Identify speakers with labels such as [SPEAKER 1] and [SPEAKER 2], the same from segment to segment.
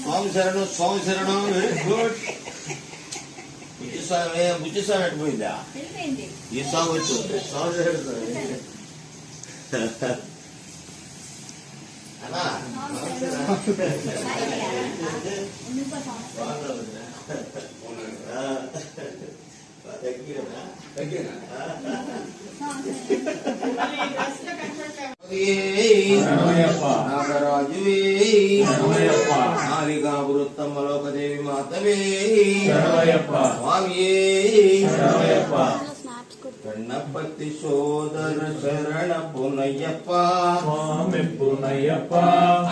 [SPEAKER 1] స్వామి శరణం స్వామి శరణం. Very good. బుచ్చి స్వామి ఎట్టిపోయిందా? ఈ స్వామి వచ్చింది. స్వామి అన్నా నాగరాజువే నాలిగా వృత్తమ్మలోకదేవి మాతవే స్వామియే గణపతి సోదర శరణ పునయ్యప్ప
[SPEAKER 2] స్వామి పునయ్యప్ప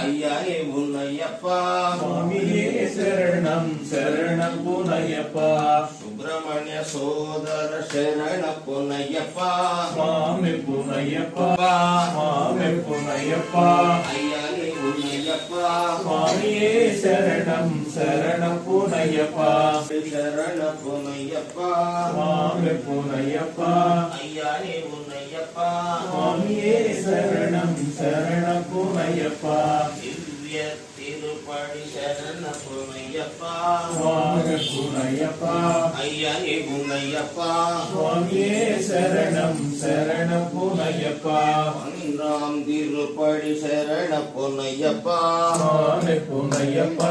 [SPEAKER 1] అయ్యాయే మున్నయ్యప్ప
[SPEAKER 2] స్వామియే శరణం శరణం పునయ్యప్ప
[SPEAKER 1] సుబ్రహ్మణ్య సోదర శరణ పునయ్యప్ప
[SPEAKER 2] స్వామి పునయ్యప్ప స్వామి పునయ్యప్ప
[SPEAKER 1] అయ్యాయే మున్నయ్యప్ప
[SPEAKER 2] స్వామియే శరణం శరణం పునయ్యప్ప
[SPEAKER 1] శరణ పునయ్యప్ప
[SPEAKER 2] స్వామి పునయ్యప్ప
[SPEAKER 1] అయ్యాయే మున్నయ్యప్ప
[SPEAKER 2] స్వామియే శరణం శరణం పునయ్యప్ప
[SPEAKER 1] దివ్య తిరుపడి శరణ పునయ్యప్ప
[SPEAKER 2] స్వామి పునయ్యప్ప
[SPEAKER 1] అయ్యాయే మున్నయ్యప్ప
[SPEAKER 2] స్వామియే శరణం శరణం పునయ్యప్ప
[SPEAKER 1] పన్రాం తిరుపడి శరణ పునయ్యప్ప
[SPEAKER 2] స్వామి పునయ్యప్ప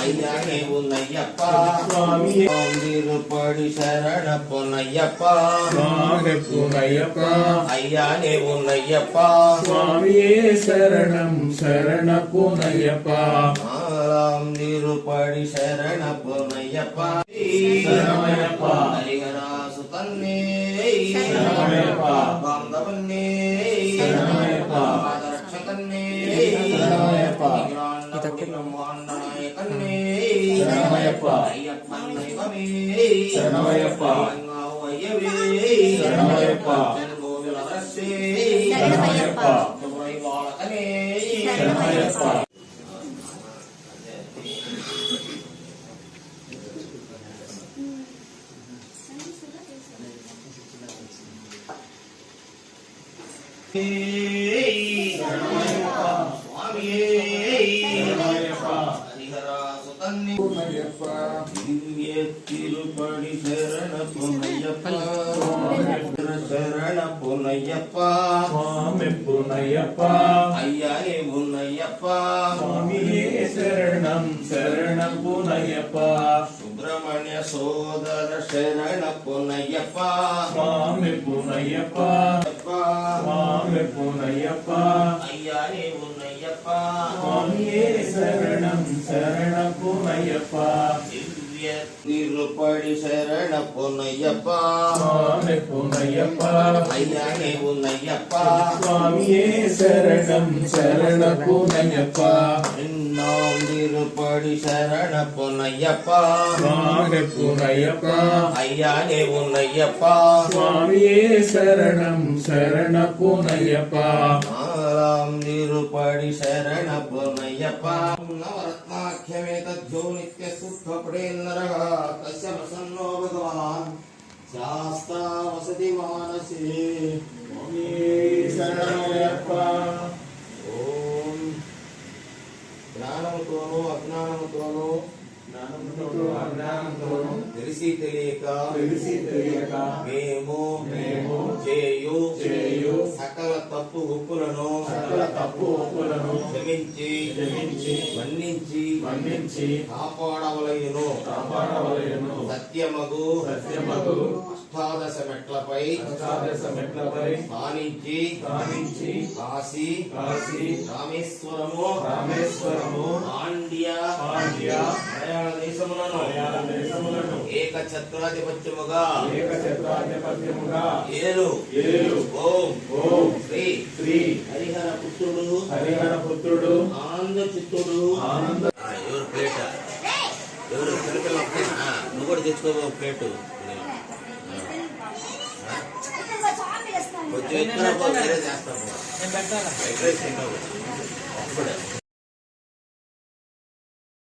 [SPEAKER 1] అయ్యాయే మున్నయ్యప్ప
[SPEAKER 2] స్వామియే
[SPEAKER 1] తిరుపడి శరణ పునయ్యప్ప
[SPEAKER 2] స్వామి పునయ్యప్ప
[SPEAKER 1] అయ్యాయే మున్నయ్యప్ప
[SPEAKER 2] స్వామియే శరణం శరణ పునయ్యప్ప
[SPEAKER 1] రాం తిరుపడి శరణ పునయ్యప్ప
[SPEAKER 2] శరణమయ్యప్ప
[SPEAKER 1] హరిహరాసు తన్నే
[SPEAKER 2] శరణమయ్యప్ప
[SPEAKER 1] బాంధవన్నే
[SPEAKER 2] శరణమయ్యప్ప
[SPEAKER 1] రక్షకన్నే
[SPEAKER 2] శరణమయ్యప్ప
[SPEAKER 1] బ్రహ్మాండనాయకన్నే
[SPEAKER 2] శరణమయ్యప్ప
[SPEAKER 1] అయ్యప్పన్నైవమే
[SPEAKER 2] శరణమయ్యప్ప
[SPEAKER 1] అయ్యవే
[SPEAKER 2] శరణమయ్యప్ప
[SPEAKER 1] జన్మోవిలరస్సే
[SPEAKER 2] శరణమయ్యప్ప
[SPEAKER 1] తురైవాళకనే
[SPEAKER 2] శరణమయ్యప్ప
[SPEAKER 1] స్వామియే హరిహరాసు తన్నే దివ్య తిరుపడి శరణ పునయ్యప్ప శరణ పునయ్యప్ప
[SPEAKER 2] స్వామి పునయ్యప్ప
[SPEAKER 1] అయ్యాయే మున్నయ్యప్ప
[SPEAKER 2] స్వామియే శరణం శరణం పునయ్యప్ప
[SPEAKER 1] సుబ్రహ్మణ్య సోదర శరణ పునయ్యప్ప
[SPEAKER 2] స్వామి పునయ్యప్ప స్వామి పునయ్యప్ప
[SPEAKER 1] అయ్యాయే మున్నయ్యప్ప
[SPEAKER 2] స్వామియే శరణం శరణం పునయ్యప్ప
[SPEAKER 1] దివ్య తిరుపడి శరణ పునయ్యప్ప
[SPEAKER 2] స్వామి పునయ్యప్ప
[SPEAKER 1] అయ్యాయే మున్నయ్యప్ప
[SPEAKER 2] స్వామియే శరణం శరణం పునయ్యప్ప
[SPEAKER 1] ఎన్నాం తిరుపడి శరణ పునయ్యప్ప
[SPEAKER 2] స్వామి పునయ్యప్ప
[SPEAKER 1] అయ్యాయే మున్నయ్యప్ప
[SPEAKER 2] స్వామియే శరణం శరణం పునయ్యప్ప
[SPEAKER 1] రాం తిరుపడి శరణ పునయ్యప్ప నవరత్నాఖ్యమేతద్యో నిత్య సుఖపడేన్నరః తస్య ప్రసన్నో భగవాన్ శాస్తా వసతి మానసే.
[SPEAKER 2] స్వామియే శరణమయ్యప్ప
[SPEAKER 1] ఓం జ్ఞానముతోనూ అజ్ఞానముతోనూ
[SPEAKER 2] జ్ఞానముతోనూ అజ్ఞానంతోనూ
[SPEAKER 1] తెలిసి తెలియక మేము చేయు సకల తప్పు ఒప్పులను క్షమించి మన్నించి కాపాడవలయును సత్యమగు అష్టాదశ మెట్లపై స్థానించి కాశీ రామేశ్వరము పాండ్య మలయాళ దేశములను ఏకఛత్రాధిపత్యముగా ఏలు ఓం శ్రీ హరిహర పుత్రుడు ఆనంద చిత్తుడు ఎవరు ప్లేట ఎవరు పిల్లపిల్ల నువ్వు కూడా తెచ్చుకో ప్లేటు కొంచెం ఎక్కువ చేస్తాము